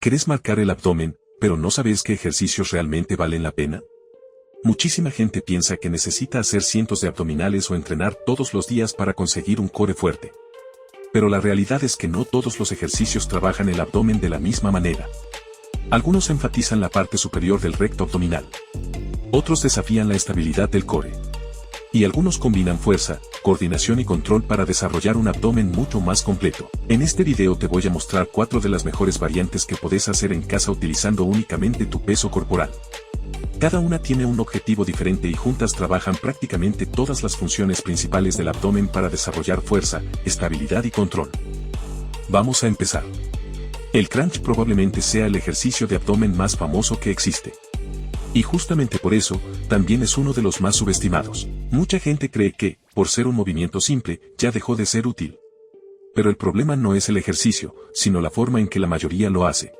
¿Querés marcar el abdomen, pero no sabes qué ejercicios realmente valen la pena? Muchísima gente piensa que necesita hacer cientos de abdominales o entrenar todos los días para conseguir un core fuerte. Pero la realidad es que no todos los ejercicios trabajan el abdomen de la misma manera. Algunos enfatizan la parte superior del recto abdominal. Otros desafían la estabilidad del core. Y algunos combinan fuerza, coordinación y control para desarrollar un abdomen mucho más completo. En este video te voy a mostrar 4 de las mejores variantes que podés hacer en casa utilizando únicamente tu peso corporal. Cada una tiene un objetivo diferente y juntas trabajan prácticamente todas las funciones principales del abdomen para desarrollar fuerza, estabilidad y control. Vamos a empezar. El crunch probablemente sea el ejercicio de abdomen más famoso que existe. Y justamente por eso, también es uno de los más subestimados. Mucha gente cree que, por ser un movimiento simple, ya dejó de ser útil. Pero el problema no es el ejercicio, sino la forma en que la mayoría lo hace.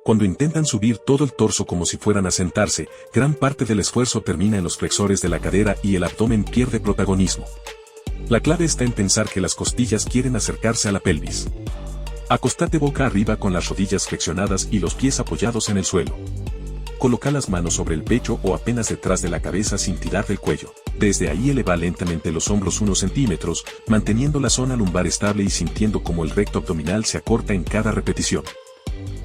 Cuando intentan subir todo el torso como si fueran a sentarse, gran parte del esfuerzo termina en los flexores de la cadera y el abdomen pierde protagonismo. La clave está en pensar que las costillas quieren acercarse a la pelvis. Acostate boca arriba con las rodillas flexionadas y los pies apoyados en el suelo. Coloca las manos sobre el pecho o apenas detrás de la cabeza sin tirar del cuello. Desde ahí eleva lentamente los hombros unos centímetros, manteniendo la zona lumbar estable y sintiendo como el recto abdominal se acorta en cada repetición.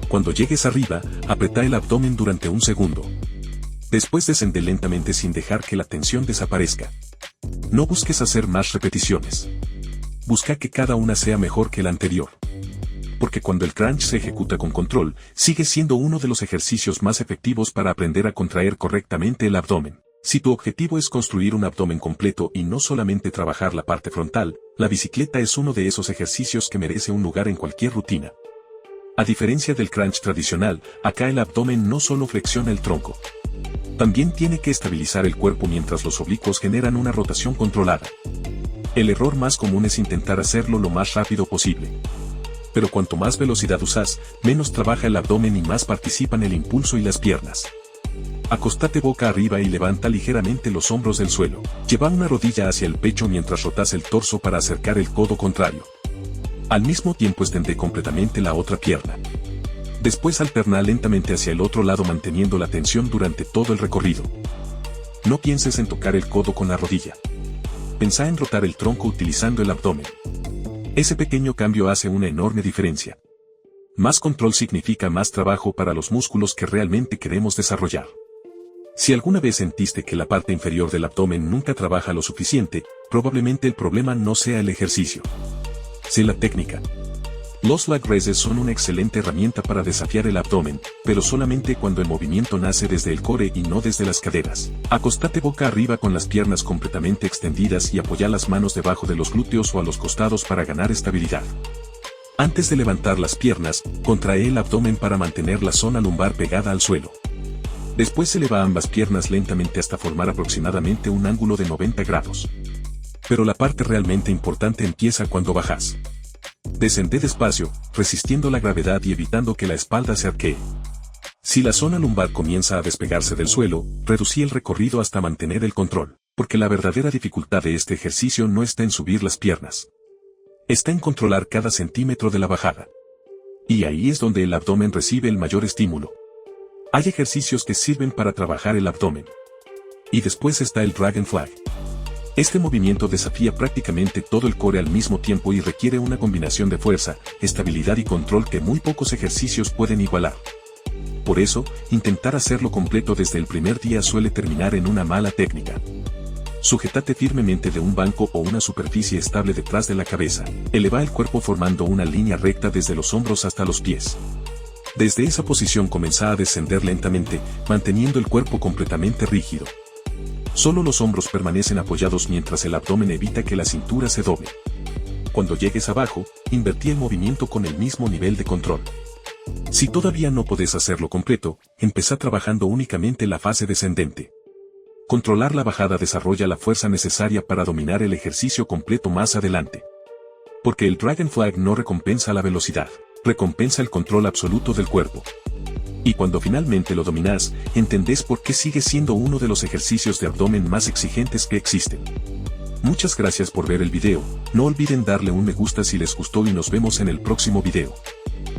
Cuando llegues arriba, apretá el abdomen durante un segundo. Después descende lentamente sin dejar que la tensión desaparezca. No busques hacer más repeticiones. Busca que cada una sea mejor que la anterior. Porque cuando el crunch se ejecuta con control, sigue siendo uno de los ejercicios más efectivos para aprender a contraer correctamente el abdomen. Si tu objetivo es construir un abdomen completo y no solamente trabajar la parte frontal, la bicicleta es uno de esos ejercicios que merece un lugar en cualquier rutina. A diferencia del crunch tradicional, acá el abdomen no solo flexiona el tronco. También tiene que estabilizar el cuerpo mientras los oblicuos generan una rotación controlada. El error más común es intentar hacerlo lo más rápido posible. Pero cuanto más velocidad usas, menos trabaja el abdomen y más participan el impulso y las piernas. Acostate boca arriba y levanta ligeramente los hombros del suelo. Lleva una rodilla hacia el pecho mientras rotas el torso para acercar el codo contrario. Al mismo tiempo extende completamente la otra pierna. Después alterna lentamente hacia el otro lado manteniendo la tensión durante todo el recorrido. No pienses en tocar el codo con la rodilla. Pensá en rotar el tronco utilizando el abdomen. Ese pequeño cambio hace una enorme diferencia. Más control significa más trabajo para los músculos que realmente queremos desarrollar. Si alguna vez sentiste que la parte inferior del abdomen nunca trabaja lo suficiente, probablemente el problema no sea el ejercicio. Sé la técnica. Los leg raises son una excelente herramienta para desafiar el abdomen, pero solamente cuando el movimiento nace desde el core y no desde las caderas. Acostate boca arriba con las piernas completamente extendidas y apoya las manos debajo de los glúteos o a los costados para ganar estabilidad. Antes de levantar las piernas, contrae el abdomen para mantener la zona lumbar pegada al suelo. Después eleva ambas piernas lentamente hasta formar aproximadamente un ángulo de 90 grados. Pero la parte realmente importante empieza cuando bajas. Descende despacio, resistiendo la gravedad y evitando que la espalda se arquee. Si la zona lumbar comienza a despegarse del suelo, reducí el recorrido hasta mantener el control, porque la verdadera dificultad de este ejercicio no está en subir las piernas. Está en controlar cada centímetro de la bajada. Y ahí es donde el abdomen recibe el mayor estímulo. Hay ejercicios que sirven para trabajar el abdomen. Y después está el Dragon Flag. Este movimiento desafía prácticamente todo el core al mismo tiempo y requiere una combinación de fuerza, estabilidad y control que muy pocos ejercicios pueden igualar. Por eso, intentar hacerlo completo desde el primer día suele terminar en una mala técnica. Sujétate firmemente de un banco o una superficie estable detrás de la cabeza. Eleva el cuerpo formando una línea recta desde los hombros hasta los pies. Desde esa posición comienza a descender lentamente, manteniendo el cuerpo completamente rígido. Solo los hombros permanecen apoyados mientras el abdomen evita que la cintura se doble. Cuando llegues abajo, invertí el movimiento con el mismo nivel de control. Si todavía no podés hacerlo completo, empezá trabajando únicamente la fase descendente. Controlar la bajada desarrolla la fuerza necesaria para dominar el ejercicio completo más adelante. Porque el Dragon Flag no recompensa la velocidad, recompensa el control absoluto del cuerpo. Y cuando finalmente lo dominás, entendés por qué sigue siendo uno de los ejercicios de abdomen más exigentes que existen. Muchas gracias por ver el video, no olviden darle un me gusta si les gustó y nos vemos en el próximo video.